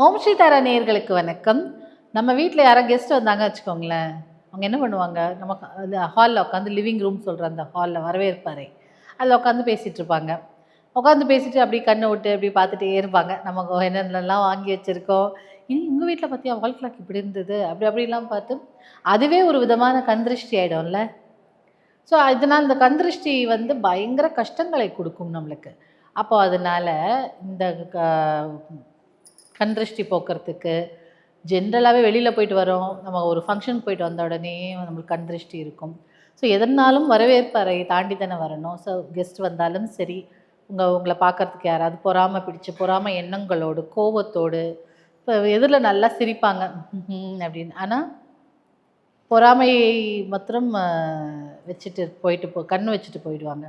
ஓம் ஸ்ரீ தாரா நேயர்களுக்கு வணக்கம். நம்ம வீட்டில் யாராவது கெஸ்ட் வந்தாங்க வச்சுக்கோங்களேன், அவங்க என்ன பண்ணுவாங்க, நமக்கு அந்த ஹாலில் உட்காந்து லிவிங் ரூம் சொல்கிற அந்த ஹாலில் வரவேற்பறை அதில் உட்காந்து பேசிகிட்டு இருப்பாங்க. உட்காந்து பேசிட்டு அப்படியே கண்ணை விட்டு அப்படியே பார்த்துட்டே இருப்பாங்க. நமக்கு என்னென்னலாம் வாங்கி வச்சுருக்கோம், உங்கள் வீட்டில் பார்த்தியா வால் கிளாக் இப்படி இருந்தது அப்படி அப்படிலாம் பார்த்து அதுவே ஒரு விதமான கண்திருஷ்டி ஆகிடும்ல. ஸோ இதனால் இந்த கண்திருஷ்டி வந்து பயங்கர கஷ்டங்களை கொடுக்கும் நம்மளுக்கு. அப்போ அதனால இந்த கண் திருஷ்டி போக்குறதுக்கு ஜென்ரலாகவே வெளியில் போயிட்டு வரோம், நம்ம ஒரு ஃபங்க்ஷன் போயிட்டு வந்த உடனே நம்மளுக்கு கண் திருஷ்டி இருக்கும். ஸோ எதனாலும் வரவேற்பறை தாண்டி தானே வரணும். ஸோ கெஸ்ட் வந்தாலும் சரி, உங்களை பார்க்குறதுக்கு யாராவது பொறாமை எண்ணங்களோடு கோபத்தோடு இப்போ எதிரில் நல்லா சிரிப்பாங்க அப்படின்னு. ஆனால் பொறாமையை மாத்திரம் வச்சுட்டு கண் வச்சுட்டு போயிடுவாங்க.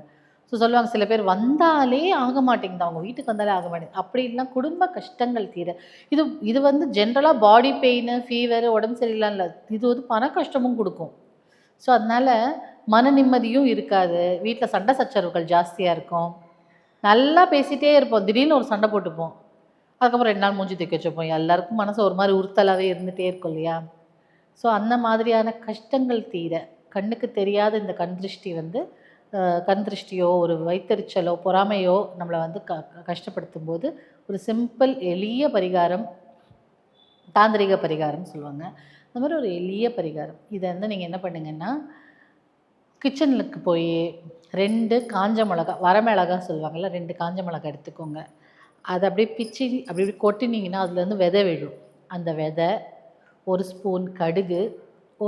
ஸோ சொல்லுவாங்க, சில பேர் வந்தாலே ஆக மாட்டேங்குது, அவங்க வீட்டுக்கு வந்தாலே ஆக மாட்டேங்குது அப்படின்லாம் குடும்ப கஷ்டங்கள் தீர. இது வந்து ஜென்ரலாக பாடி பெயின், ஃபீவர், உடம்பு சரியில்லாம் இல்லை, இது வந்து பண கஷ்டமும் கொடுக்கும். ஸோ அதனால் மன நிம்மதியும் இருக்காது, வீட்டில் சண்டை சச்சரவுகள் ஜாஸ்தியாக இருக்கும், நல்லா பேசிகிட்டே இருப்போம், திடீர்னு ஒரு சண்டை போட்டுப்போம், அதுக்கப்புறம் 2 நாள் மூஞ்சி தூக்கி வச்சுப்போம். எல்லாருக்கும் மனசு ஒரு மாதிரி உறுத்தலாகவே இருந்துகிட்டே இருக்கும் இல்லையா. ஸோ அந்த மாதிரியான கஷ்டங்கள் தீர கண்ணுக்கு தெரியாத இந்த கண் திருஷ்டி வந்து கண் திருஷ்டியோ ஒரு வயிற்றெரிச்சலோ பொறாமையோ நம்மளை வந்து கஷ்டப்படுத்தும் போது ஒரு சிம்பிள் எளிய பரிகாரம், தாந்திரிக பரிகாரம் சொல்லுவாங்க. அந்த மாதிரி ஒரு எளிய பரிகாரம். இதை வந்து நீங்கள் என்ன பண்ணுங்கன்னா, கிச்சனுக்கு போய் 2 காஞ்ச மிளகா, வரமிளகா சொல்லுவாங்கள்ல, 2 காஞ்ச மிளகா எடுத்துக்கோங்க. அதை அப்படியே பிச்சு அப்படி கொட்டினீங்கன்னா அதுலேருந்து விதை விழும். அந்த விதை, 1 ஸ்பூன் கடுகு,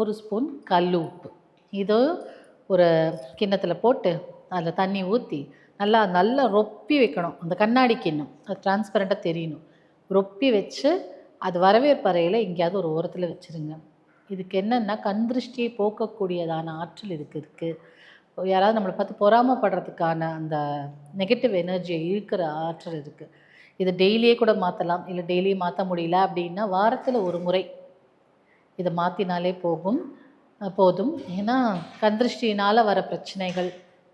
1 ஸ்பூன் கல் உப்பு, இதோ ஒரு கிண்ணத்தில் போட்டு அதில் தண்ணி ஊற்றி நல்லா நல்லா ரொப்பி வைக்கணும். அந்த கண்ணாடி கிண்ணம் அது டிரான்ஸ்பரண்ட்டாக தெரியணும். ரொப்பி வச்சு அது வரவேற்பறையில் எங்கேயாவது ஒரு ஓரத்தில் வச்சுருங்க. இதுக்கு என்னென்னா, கண் திருஷ்டியை போக்கக்கூடியதான ஆற்றல் இருக்குது. யாராவது நம்மளை பார்த்து பொறாமப்படுறதுக்கான அந்த நெகட்டிவ் எனர்ஜியை இழுக்கிற ஆற்றல் இருக்குது. இது டெய்லியே கூட மாற்றலாம். இல்லை டெய்லியே மாற்ற முடியல அப்படின்னா வாரத்தில் ஒரு முறை இதை மாற்றினாலே போதும். ஏன்னா கண்திருஷ்டியினால் வர பிரச்சனைகள்,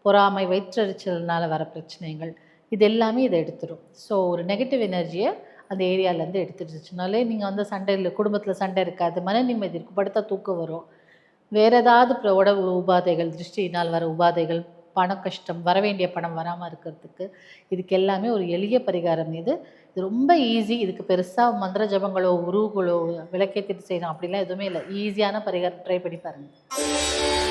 பொறாமை, வயிற்றெரிச்சல்னால் வர பிரச்சனைகள், இது எல்லாமே இதை எடுத்துடும். ஸோ ஒரு நெகட்டிவ் எனர்ஜியை அந்த ஏரியாவிலேருந்து எடுத்துடுச்சுனாலே நீங்கள் வந்து சண்டையில், குடும்பத்தில் சண்டை இருக்காது, மன நிம்மதி இருக்கும், படுத்தா தூக்கம் வரும். வேறு ஏதாவது உடம்பு உபாதைகள், திருஷ்டியினால் வர உபாதைகள், பண கஷ்டம், வர வேண்டிய பணம் வராமல் இருக்கிறதுக்கு இதுக்கு எல்லாமே ஒரு எளிய பரிகாரம். இது ரொம்ப ஈஸி. இதுக்கு பெருசாக மந்திர ஜபங்களோ உருவுகளோ விளக்கேற்றிட்டு செய்யணும் அப்படிலாம் எதுவுமே இல்லை. ஈஸியான பரிகாரம். ட்ரை பண்ணி பாருங்கள்.